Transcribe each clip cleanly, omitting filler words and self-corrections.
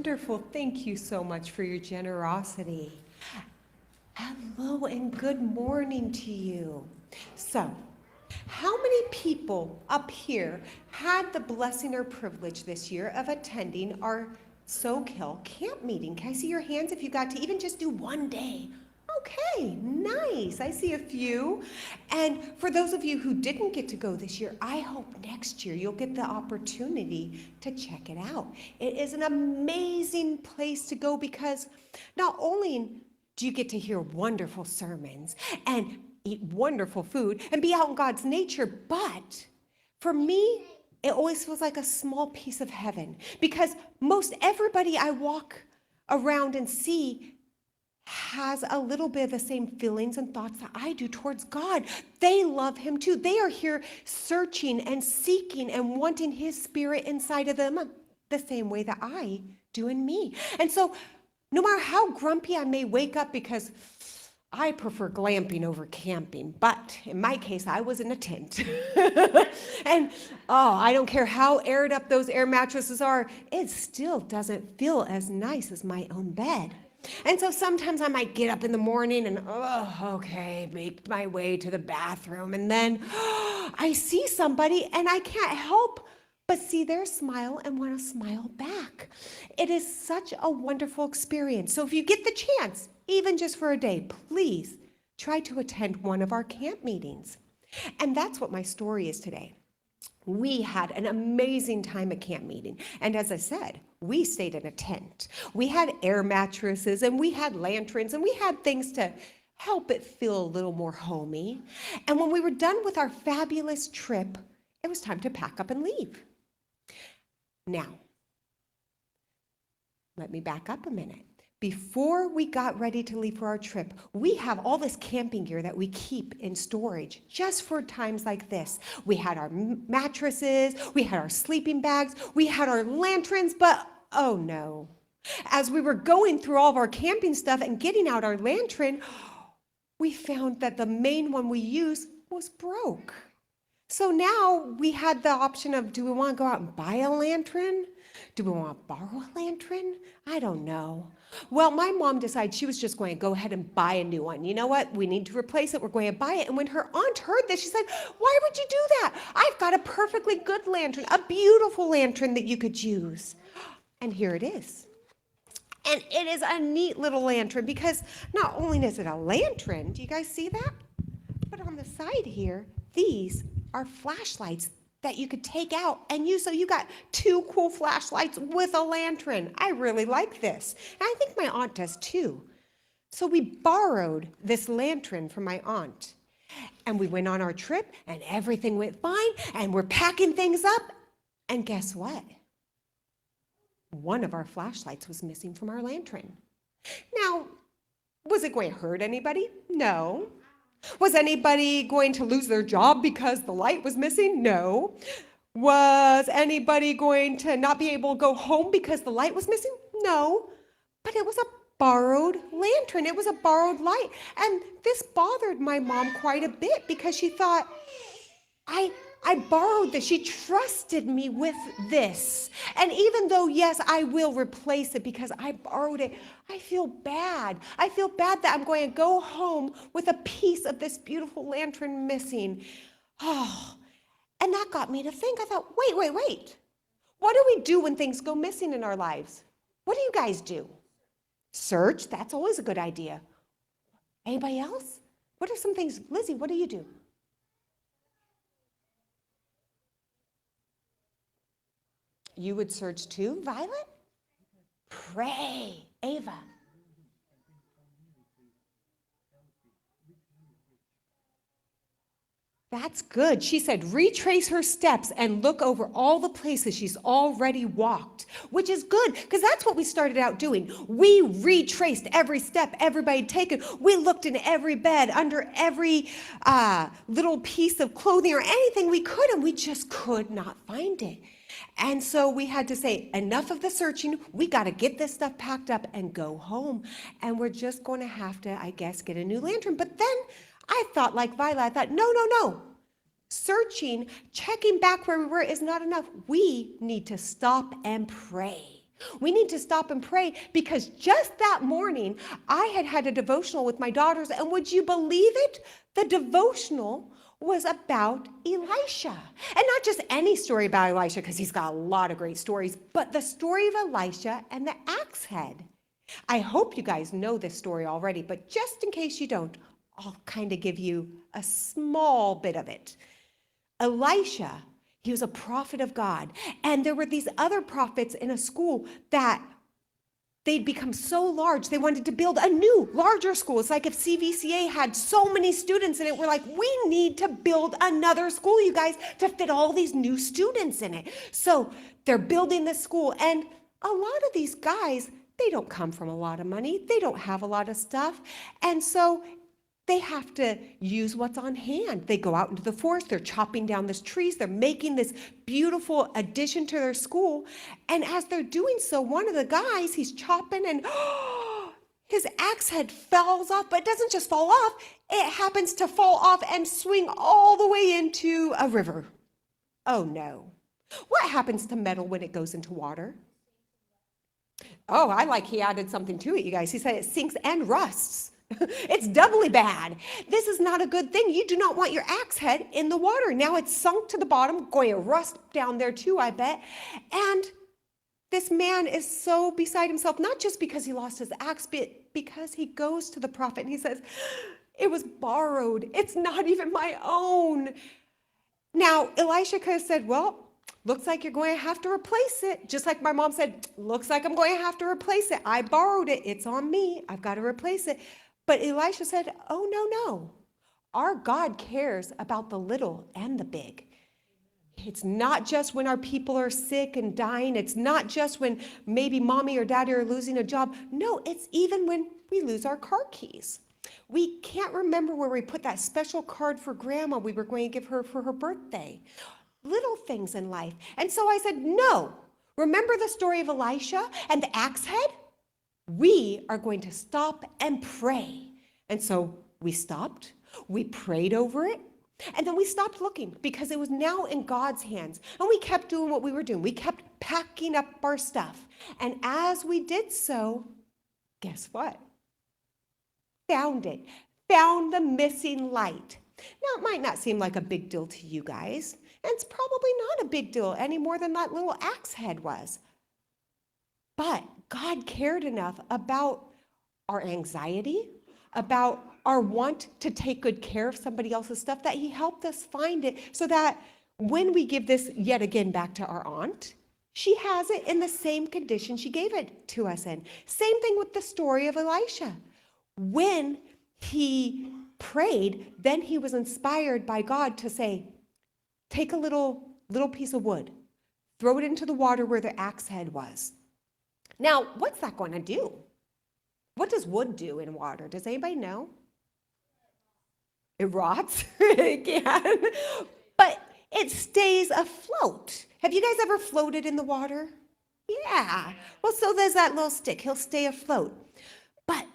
wonderful. Thank you so much for your generosity. Hello and good morning to you. So, how many people up here had the blessing or privilege this year of attending our Soak Hill camp meeting? Can I see your hands if you got to even just do one day? Okay, nice. I see a few. And for those of you who didn't get to go this year, I hope next year you'll get the opportunity to check it out. It is an amazing place to go because not only do you get to hear wonderful sermons and eat wonderful food and be out in God's nature, but for me, it always feels like a small piece of heaven because most everybody I walk around and see has a little bit of the same feelings and thoughts that I do towards God. They love him too. They are here searching and seeking and wanting his spirit inside of them the same way that I do in me. And so no matter how grumpy I may wake up, because I prefer glamping over camping, but in my case, I was in a tent. And I don't care how aired up those air mattresses are, it still doesn't feel as nice as my own bed. And so sometimes I might get up in the morning and, make my way to the bathroom. And then I see somebody and I can't help but see their smile and want to smile back. It is such a wonderful experience. So if you get the chance, even just for a day, please try to attend one of our camp meetings. And that's what my story is today. We had an amazing time at camp meeting. And as I said, we stayed in a tent. We had air mattresses and we had lanterns and we had things to help it feel a little more homey. And when we were done with our fabulous trip, it was time to pack up and leave. Now, let me back up a minute. Before we got ready to leave for our trip, we have all this camping gear that we keep in storage just for times like this. We had our mattresses, we had our sleeping bags, we had our lanterns, but oh no. As we were going through all of our camping stuff and getting out our lantern, we found that the main one we used was broke. So now we had the option of, do we want to go out and buy a lantern? Do we want to borrow a lantern? I don't know. Well, my mom decided she was just going to go ahead and buy a new one. You know what? We need to replace it. We're going to buy it. And when her aunt heard this, she said, why would you do that? I've got a perfectly good lantern, a beautiful lantern that you could use. And here it is. And it is a neat little lantern because not only is it a lantern, do you guys see that? But on the side here, these are flashlights that you could take out and use. So you got two cool flashlights with a lantern. I really like this. And I think my aunt does too. So we borrowed this lantern from my aunt. And we went on our trip and everything went fine. And we're packing things up. And guess what? One of our flashlights was missing from our lantern. Now, was it going to hurt anybody? No. Was anybody going to lose their job because the light was missing? No. Was anybody going to not be able to go home because the light was missing? No. But it was a borrowed lantern. It was a borrowed light. And this bothered my mom quite a bit because she thought, I borrowed this. She trusted me with this. And even though, yes, I will replace it because I borrowed it, I feel bad. I feel bad that I'm going to go home with a piece of this beautiful lantern missing. Oh, and that got me to think. I thought, wait. What do we do when things go missing in our lives? What do you guys do? Search. That's always a good idea. Anybody else? What are some things? Lizzie, what do you do? You would search too, Violet? Pray. Ava. That's good. She said, retrace her steps and look over all the places she's already walked, which is good because that's what we started out doing. We retraced every step everybody had taken. We looked in every bed, under every little piece of clothing or anything we could, and we just could not find it. And so we had to say, enough of the searching. We got to get this stuff packed up and go home. And we're just going to have to, I guess, get a new lantern. But then I thought, like Violet, I thought, no. Searching, checking back where we were is not enough. We need to stop and pray. We need to stop and pray because just that morning, I had a devotional with my daughters, and would you believe it? The devotional was about Elisha. And not just any story about Elisha, because he's got a lot of great stories, but the story of Elisha and the axe head. I hope you guys know this story already, but just in case you don't, I'll kind of give you a small bit of it. Elisha, he was a prophet of God. And there were these other prophets in a school that they'd become so large, they wanted to build a new, larger school. It's like if CVCA had so many students in it, we're like, we need to build another school, you guys, to fit all these new students in it. So they're building this school. And a lot of these guys, they don't come from a lot of money. They don't have a lot of stuff. And so they have to use what's on hand. They go out into the forest, they're chopping down these trees, they're making this beautiful addition to their school. And as they're doing so, one of the guys, he's chopping and his axe head falls off, but it doesn't just fall off, it happens to fall off and swing all the way into a river. Oh no. What happens to metal when it goes into water? Oh, I like he added something to it, you guys. He said it sinks and rusts. It's doubly bad. This is not a good thing. You do not want your axe head in the water. Now it's sunk to the bottom, going to rust down there too, I bet. And this man is so beside himself, not just because he lost his axe, but because he goes to the prophet and he says, it was borrowed. It's not even my own. Now, Elisha could have said, well, looks like you're going to have to replace it. Just like my mom said, looks like I'm going to have to replace it. I borrowed it. It's on me. I've got to replace it. But Elisha said, oh, no. Our God cares about the little and the big. It's not just when our people are sick and dying. It's not just when maybe mommy or daddy are losing a job. No, it's even when we lose our car keys. We can't remember where we put that special card for grandma we were going to give her for her birthday. Little things in life. And so I said, no. Remember the story of Elisha and the axe head? We are going to stop and pray. And so we stopped, we prayed over it, and then we stopped looking because it was now in God's hands. And we kept doing what we were doing. We kept packing up our stuff. And as we did so, guess what? Found it. Found the missing light. Now, it might not seem like a big deal to you guys, and it's probably not a big deal any more than that little axe head was. But God cared enough about our anxiety, about our want to take good care of somebody else's stuff, that he helped us find it so that when we give this yet again back to our aunt, she has it in the same condition she gave it to us in. Same thing with the story of Elisha. When he prayed, then he was inspired by God to say, take a little piece of wood, throw it into the water where the axe head was. Now, what's that going to do? What does wood do in water? Does anybody know? It rots. It can. But it stays afloat. Have you guys ever floated in the water? Yeah. Well, so there's that little stick. He'll stay afloat. But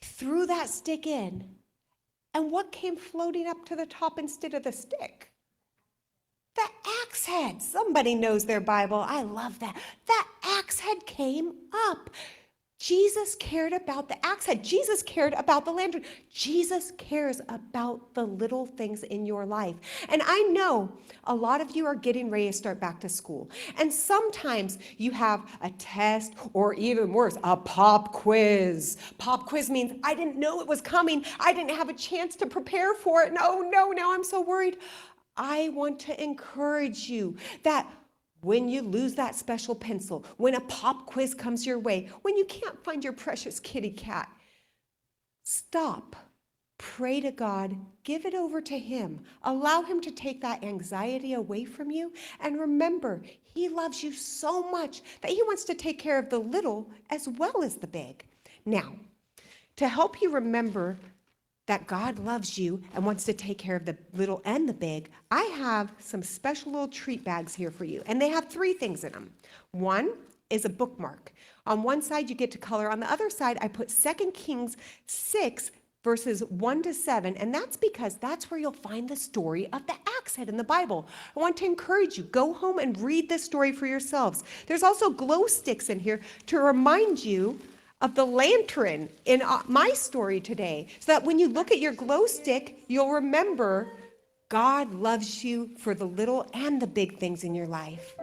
he threw that stick in, and what came floating up to the top instead of the stick? The axe head. Somebody knows their Bible. I love that. That axe head came up. Jesus cared about the axe head. Jesus cared about the lantern. Jesus cares about the little things in your life. And I know a lot of you are getting ready to start back to school. And sometimes you have a test, or even worse, a pop quiz. Pop quiz means I didn't know it was coming. I didn't have a chance to prepare for it. No, now I'm so worried. I want to encourage you that when you lose that special pencil, when a pop quiz comes your way, when you can't find your precious kitty cat, stop, pray to God, give it over to him, allow him to take that anxiety away from you, and remember, he loves you so much that he wants to take care of the little as well as the big. Now, to help you remember that God loves you and wants to take care of the little and the big, I have some special little treat bags here for you. And they have 3 things in them. One is a bookmark. On one side, you get to color. On the other side, I put 2 Kings 6, verses 1 to 7, and that's because that's where you'll find the story of the axe head in the Bible. I want to encourage you, go home and read this story for yourselves. There's also glow sticks in here to remind you of the lantern in my story today, so that when you look at your glow stick, you'll remember God loves you for the little and the big things in your life.